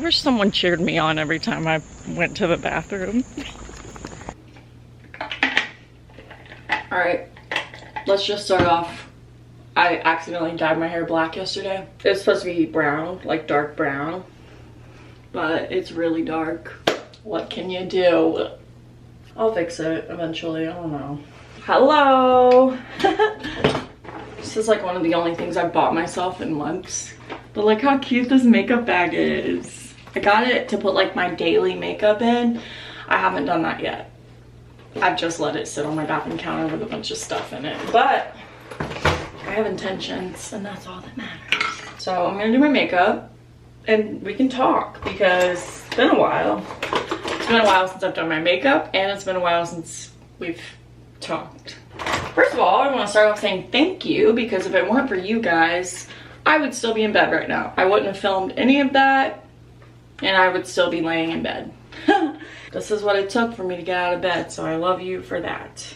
wish someone cheered me on every time I went to the bathroom. Alright, let's just start off. I accidentally dyed my hair black yesterday. It's supposed to be brown, like dark brown, but it's really dark. What can you do? I'll fix it eventually, I don't know. Hello! This is like one of the only things I've bought myself in months. But look how cute this makeup bag is. I got it to put like my daily makeup in. I haven't done that yet. I've just let it sit on my bathroom counter with a bunch of stuff in it. But I have intentions and that's all that matters. So I'm gonna do my makeup and we can talk because it's been a while. It's been a while since I've done my makeup and it's been a while since we've talked. First of all, I want to start off saying thank you because if it weren't for you guys, I would still be in bed right now. I wouldn't have filmed any of that and I would still be laying in bed. This is what it took for me to get out of bed, so I love you for that.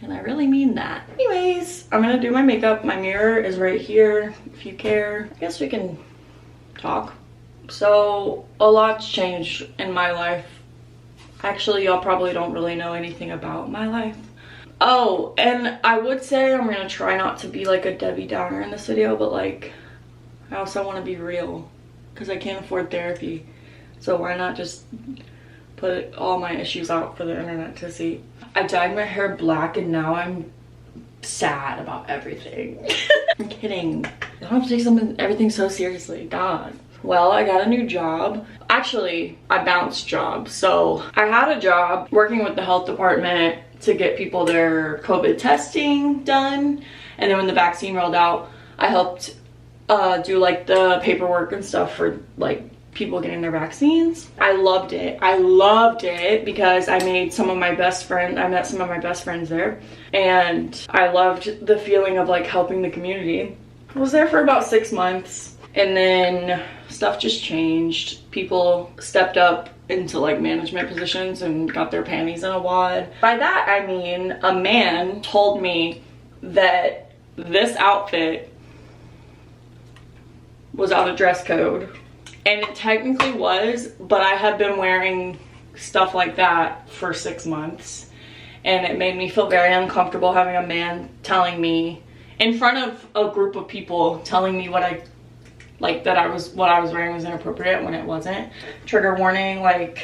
And I really mean that. Anyways, I'm gonna do my makeup. My mirror is right here, if you care. I guess we can talk. So, a lot's changed in my life. Actually, y'all probably don't really know anything about my life. Oh, and I would say I'm gonna try not to be like a Debbie Downer in this video, but like, I also wanna be real, because I can't afford therapy. So why not just put all my issues out for the internet to see. I dyed my hair black and now I'm sad about everything. I'm kidding. I don't have to take everything so seriously, God. Well, I got a new job. Actually, I bounced jobs. So I had a job working with the health department to get people their COVID testing done. And then when the vaccine rolled out, I helped do like the paperwork and stuff for like people getting their vaccines. I loved it. I loved it because I met some of my best friends there, and I loved the feeling of like helping the community. I was there for about 6 months and then stuff just changed. People stepped up into like management positions and got their panties in a wad. By that I mean a man told me that this outfit was out of dress code. And it technically was, but I had been wearing stuff like that for 6 months. And it made me feel very uncomfortable having a man telling me, in front of a group of people, telling me what I was wearing was inappropriate when it wasn't. Trigger warning, like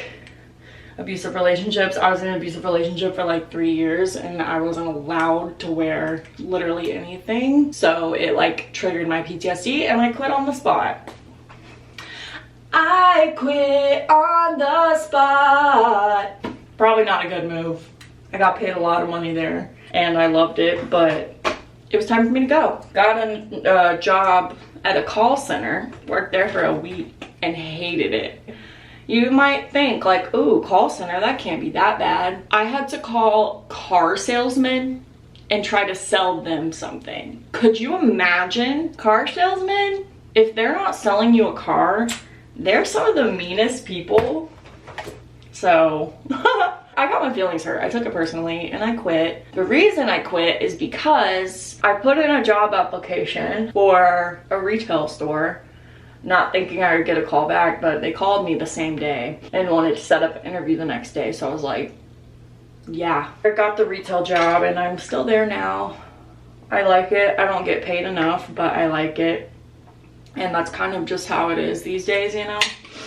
abusive relationships. I was in an abusive relationship for like 3 years and I wasn't allowed to wear literally anything. So it like triggered my PTSD and I quit on the spot. I quit on the spot. Probably not a good move. I got paid a lot of money there and I loved it, but it was time for me to go. Got a job at a call center, worked there for a week and hated it. You might think like, ooh, call center, that can't be that bad. I had to call car salesmen and try to sell them something. Could you imagine? Car salesmen, if they're not selling you a car, they're some of the meanest people. So I got my feelings hurt. I took it personally and I quit. The reason I quit is because I put in a job application for a retail store, not thinking I would get a call back, but they called me the same day and wanted to set up an interview the next day. So I was like, yeah. I got the retail job and I'm still there now. I like it. I don't get paid enough, but I like it. And that's kind of just how it is these days, you know,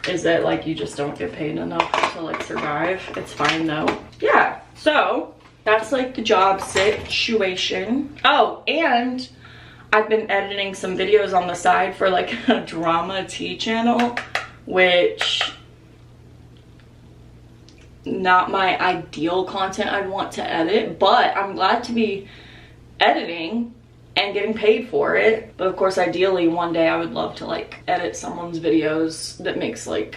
is that like you just don't get paid enough to like survive. It's fine though. Yeah, so that's like the job situation. Oh, and I've been editing some videos on the side for like a drama tea channel, which not my ideal content I'd want to edit, but I'm glad to be editing and getting paid for it. But of course, ideally one day I would love to like edit someone's videos that makes like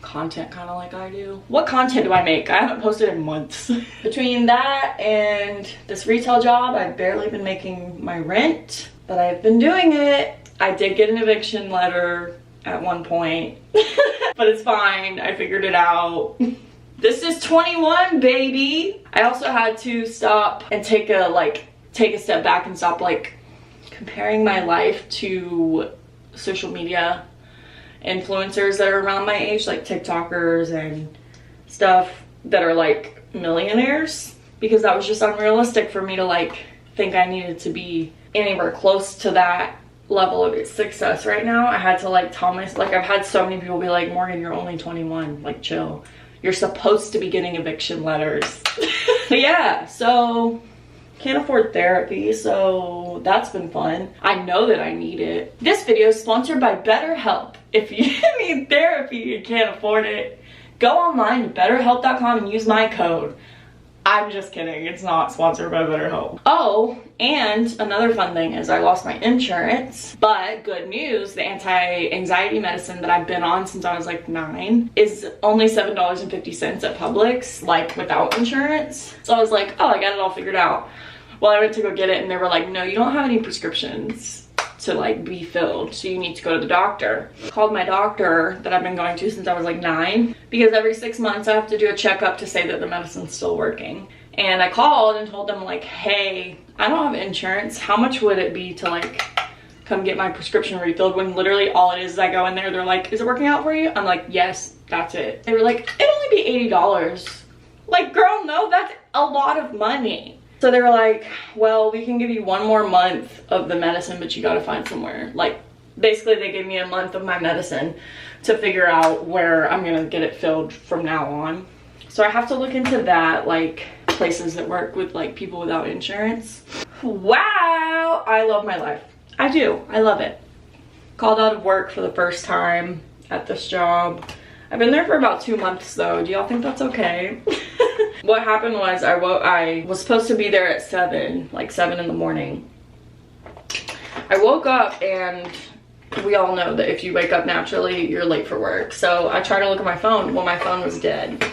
content kind of like I do. What content do I make? I haven't posted in months. Between that and this retail job, I've barely been making my rent, but I've been doing it. I did get an eviction letter at one point, but it's fine. I figured it out. This is 21, baby. I also had to stop and take a step back and stop like comparing my life to social media influencers that are around my age, like TikTokers and stuff that are like millionaires, because that was just unrealistic for me to like think I needed to be anywhere close to that level of success right now. I had to like tell myself, like I've had so many people be like, Morgan, you're only 21, like chill. You're supposed to be getting eviction letters. But yeah, so can't afford therapy, so that's been fun. I know that I need it. This video is sponsored by BetterHelp. If you need therapy and can't afford it, go online to betterhelp.com and use my code. I'm just kidding, it's not sponsored by BetterHelp. Oh, and another fun thing is I lost my insurance, but good news, the anti-anxiety medicine that I've been on since I was like 9 is only $7.50 at Publix, like without insurance. So I was like, oh, I got it all figured out. Well, I went to go get it and they were like, no, you don't have any prescriptions to like be filled, so you need to go to the doctor. Called my doctor that I've been going to since I was like 9, because every 6 months I have to do a checkup to say that the medicine's still working. And I called and told them like, hey, I don't have insurance. How much would it be to like come get my prescription refilled? When literally all it is I go in there, they're like, is it working out for you? I'm like, yes, that's it. They were like, it'd only be $80. Like, girl, no, that's a lot of money. So they were like, well, we can give you 1 more month of the medicine, but you gotta find somewhere. Like, basically they gave me a month of my medicine to figure out where I'm gonna get it filled from now on. So I have to look into that, like places that work with like people without insurance. Wow, I love my life. I do, I love it. Called out of work for the first time at this job. I've been there for about 2 months though. Do y'all think that's okay? What happened was I was supposed to be there at 7, like 7 in the morning. I woke up and we all know that if you wake up naturally, you're late for work. So I tried to look at my phone. Well, my phone was dead.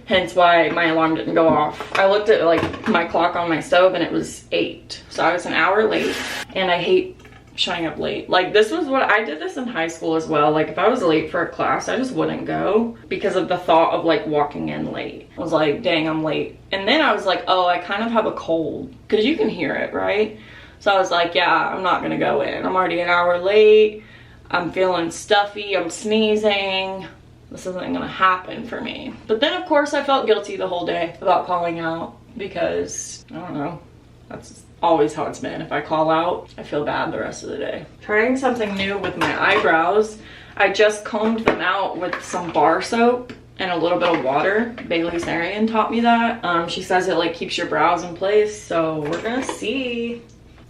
Hence why my alarm didn't go off. I looked at like my clock on my stove and it was 8. So I was an hour late, and I hate showing up late. Like, this was what I did this in high school as well. Like, if I was late for a class, I just wouldn't go because of the thought of like walking in late. I was like, dang, I'm late. And then I was like, oh, I kind of have a cold, because you can hear it, right? So I was like, yeah, I'm not gonna go in. I'm already an hour late. I'm feeling stuffy, I'm sneezing. This isn't gonna happen for me. But then of course I felt guilty the whole day about calling out, because I don't know, that's always how it's been. If I call out, I feel bad the rest of the day. Trying something new with my eyebrows. I just combed them out with some bar soap and a little bit of water. Bailey Sarian taught me that. She says it like keeps your brows in place, so we're gonna see.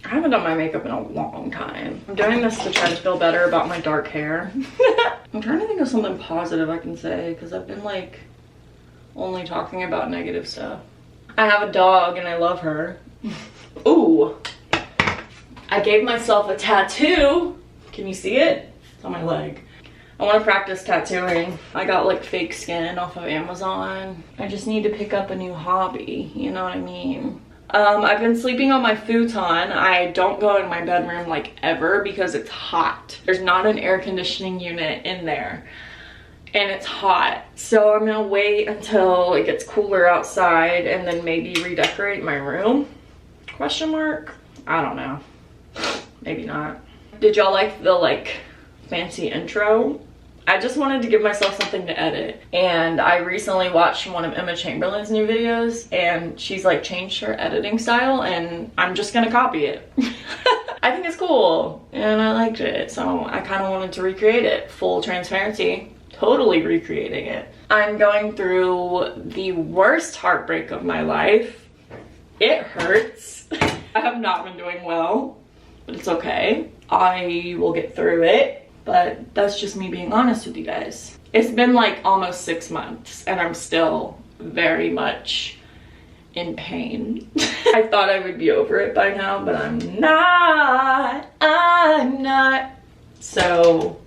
I haven't done my makeup in a long time. I'm doing this to try to feel better about my dark hair. I'm trying to think of something positive I can say, because I've been like only talking about negative stuff. I have a dog and I love her. Ooh, I gave myself a tattoo. Can you see it? It's on my leg. I want to practice tattooing. I got like fake skin off of Amazon. I just need to pick up a new hobby, you know what I mean? I've been sleeping on my futon. I don't go in my bedroom like ever because it's hot. There's not an air conditioning unit in there and it's hot. So I'm gonna wait until it gets cooler outside and then maybe redecorate my room. Question mark? I don't know. Maybe not. Did y'all like the like fancy intro? I just wanted to give myself something to edit, and I recently watched one of Emma Chamberlain's new videos and she's like changed her editing style, and I'm just gonna copy it. I think it's cool and I liked it, so I kind of wanted to recreate it. Full transparency, totally recreating it. I'm going through the worst heartbreak of my life. It hurts. I have not been doing well, but it's okay. I will get through it. But that's just me being honest with you guys. It's been like almost 6 months and I'm still very much in pain. I thought I would be over it by now, but I'm not. I'm not. So,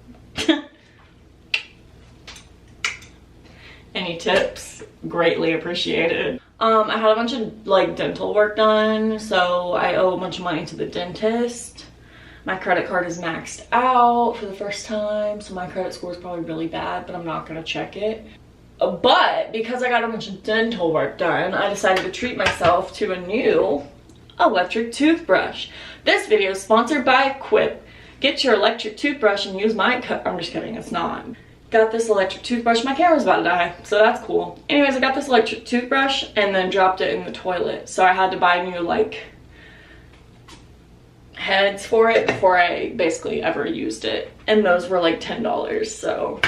any tips? Greatly appreciated. I had a bunch of like dental work done, so I owe a bunch of money to the dentist. My credit card is maxed out for the first time, so my credit score is probably really bad, but I'm not gonna check it. But because I got a bunch of dental work done, I decided to treat myself to a new electric toothbrush. This video is sponsored by Quip. get your electric toothbrush and use my I'm just kidding, it's not. Got this electric toothbrush. My camera's about to die, so that's cool. Anyways, I got this electric toothbrush and then dropped it in the toilet. So I had to buy new like heads for it before I basically ever used it. And those were like $10, so